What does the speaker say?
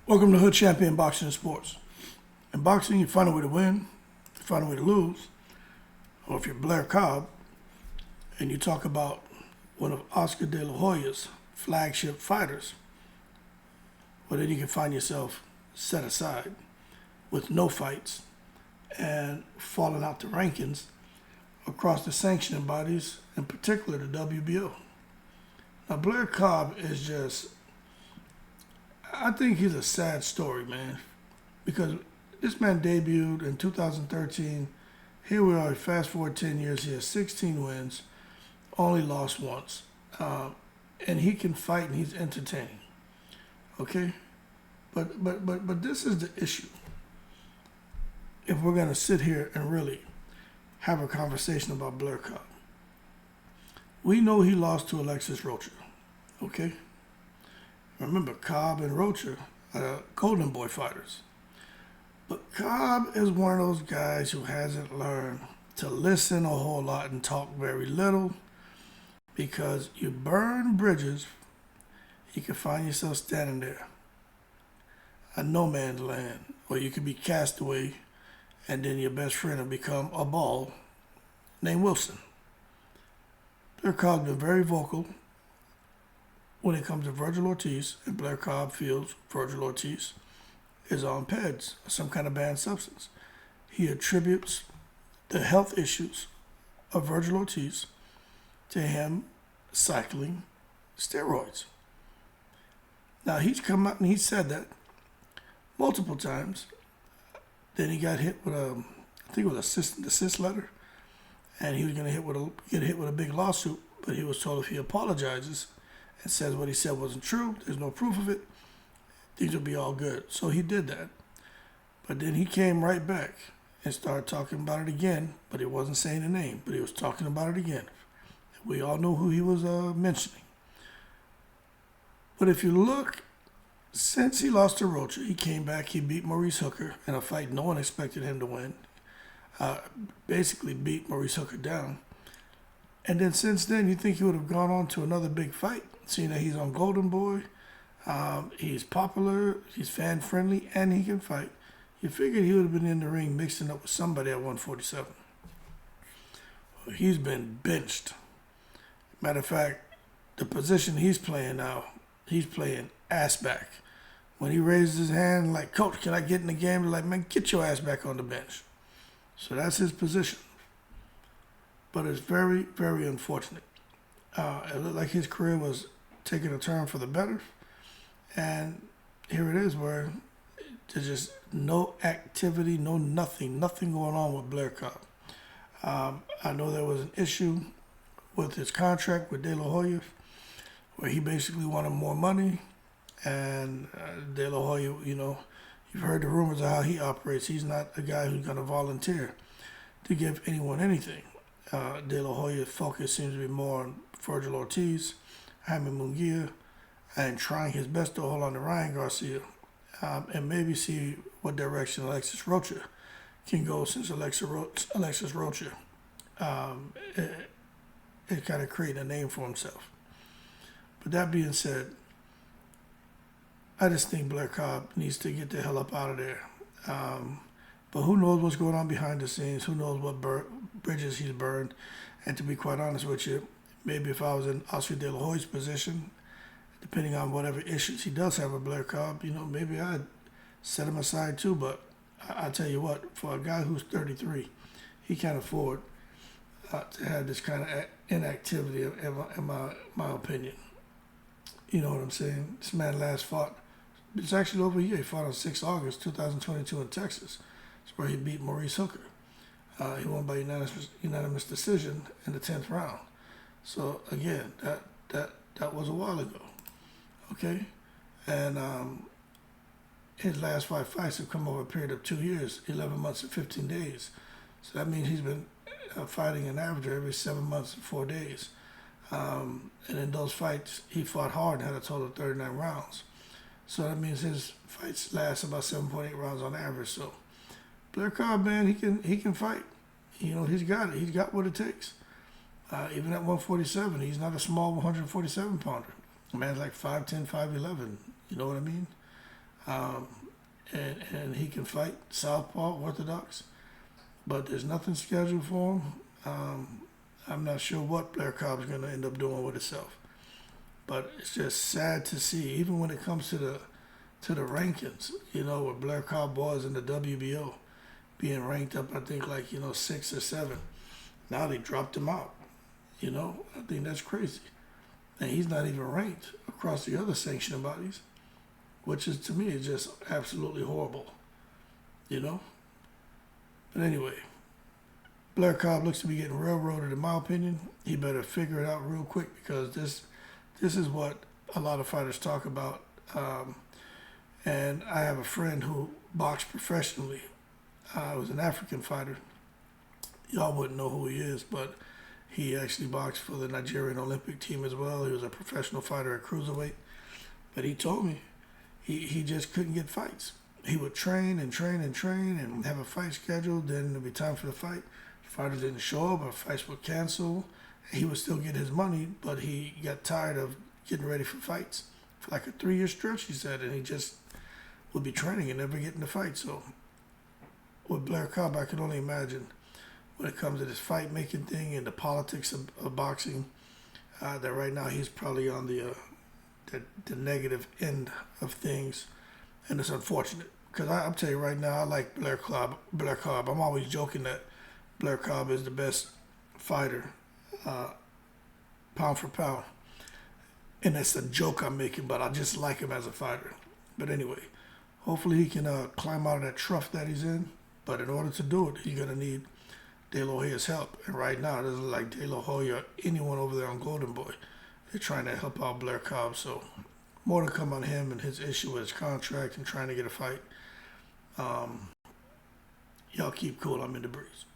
Welcome to Hood Champion Boxing and Sports. In boxing, you find a way to win, you find a way to lose. Or if you're Blair Cobb and you talk about one of Oscar De La Hoya's flagship fighters, well, then you can find yourself set aside with no fights and falling out the rankings across the sanctioning bodies, in particular the WBO. Now, Blair Cobb is just, I think he's a sad story, man, because this man debuted in 2013. Here we are, fast forward 10 years, he has 16 wins, only lost once. And he can fight and he's entertaining. Okay? But this is the issue. If we're going to sit here and really have a conversation about Blair Cobb. We know he lost to Alexis Rocha. Okay? Remember, Cobb and Rocha are Golden Boy fighters. But Cobb is one of those guys who hasn't learned to listen a whole lot and talk very little, because you burn bridges, you can find yourself standing there at no man's land, or you could be cast away, and then your best friend will become a ball named Wilson. Blair Cobb's been very vocal when it comes to Virgil Ortiz, and Blair Cobb feels Virgil Ortiz is on PEDs, some kind of banned substance. He attributes the health issues of Virgil Ortiz to him cycling steroids. Now, he's come out and he said that multiple times. Then he got hit with I think it was a cease and desist letter, and he was going to get hit with a big lawsuit, but he was told if he apologizes and says what he said wasn't true, there's no proof of it, things will be all good. So he did that. But then he came right back and started talking about it again, but he wasn't saying the name, but he was talking about it again. We all know who he was mentioning. But if you look, since he lost to Rocha, he came back, he beat Maurice Hooker in a fight no one expected him to win. Basically beat Maurice Hooker down. And then since then, you think he would have gone on to another big fight, seeing that he's on Golden Boy, he's popular, he's fan-friendly, and he can fight. You figured he would have been in the ring mixing up with somebody at 147. Well, he's been benched. Matter of fact, the position he's playing now, he's playing ass back. When he raises his hand, like, "Coach, can I get in the game?" They're like, "Man, get your ass back on the bench." So that's his position. But it's very, very unfortunate. It looked like his career was taking a turn for the better. And here it is, where there's just no activity, nothing going on with Blair Cobb. I know there was an issue with his contract with De La Hoya, where he basically wanted more money. And De La Hoya, you've heard the rumors of how he operates. He's not a guy who's going to volunteer to give anyone anything. De La Hoya's focus seems to be more on Virgil Ortiz, Jaime Munguia, and trying his best to hold on to Ryan Garcia, and maybe see what direction Alexis Rocha can go, since Alexis Rocha it kind of created a name for himself. But that being said, I just think Blair Cobb needs to get the hell up out of there. But who knows what's going on behind the scenes? Who knows what bridges he's burned? And to be quite honest with you, maybe if I was in Oscar De La Hoya's position, depending on whatever issues he does have with Blair Cobb, maybe I'd set him aside too. But I tell you what, for a guy who's 33, he can't afford to have this kind of inactivity, in my opinion. You know what I'm saying? This man last fought, it's actually over a year. He fought on 6 August 2022 in Texas. It's where he beat Maurice Hooker. He won by unanimous decision in the 10th round. So again, that was a while ago. Okay? And his last 5 fights have come over a period of 2 years, 11 months and 15 days. So that means he's been fighting an average every 7 months and 4 days. And in those fights, he fought hard and had a total of 39 rounds. So that means his fights last about 7.8 rounds on average. So Blair Cobb, man, he can fight. He's got it. He's got what it takes. Even at 147, he's not a small 147 pounder. The man's like 5'10", 5'11". You know what I mean? and he can fight southpaw, orthodox, but there's nothing scheduled for him. I'm not sure what Blair Cobb's going to end up doing with himself, but it's just sad to see, even when it comes to the rankings, where Blair Cobb was in the WBO, being ranked up, I think, like, 6 or 7. Now they dropped him out. I think that's crazy. And he's not even ranked across the other sanctioning bodies, which is, to me, is just absolutely horrible. But anyway, Blair Cobb looks to be getting railroaded, in my opinion. He better figure it out real quick, because this is what a lot of fighters talk about. And I have a friend who boxed professionally. He was an African fighter. Y'all wouldn't know who he is, but he actually boxed for the Nigerian Olympic team as well. He was a professional fighter at cruiserweight. But he told me he just couldn't get fights. He would train and train and train and have a fight scheduled. Then there'd be time for the fight. Fighters didn't show up, or fights would cancel. He would still get his money, but he got tired of getting ready for fights for like a 3-year stretch, he said, and he just would be training and never getting the fight. So with Blair Cobb, I can only imagine, when it comes to this fight making thing and the politics of boxing, that right now he's probably on the negative end of things, and it's unfortunate, because I'll tell you right now, I like Blair Cobb. I'm always joking that Blair Cobb is the best fighter, pound for pound, and that's a joke I'm making, but I just like him as a fighter. But anyway, hopefully he can climb out of that trough that he's in. But in order to do it, he's gonna need De La Hoya's help. And right now, it doesn't look like De La Hoya or anyone over there on Golden Boy. They're trying to help out Blair Cobb. So more to come on him and his issue with his contract and trying to get a fight. Y'all keep cool. I'm in the breeze.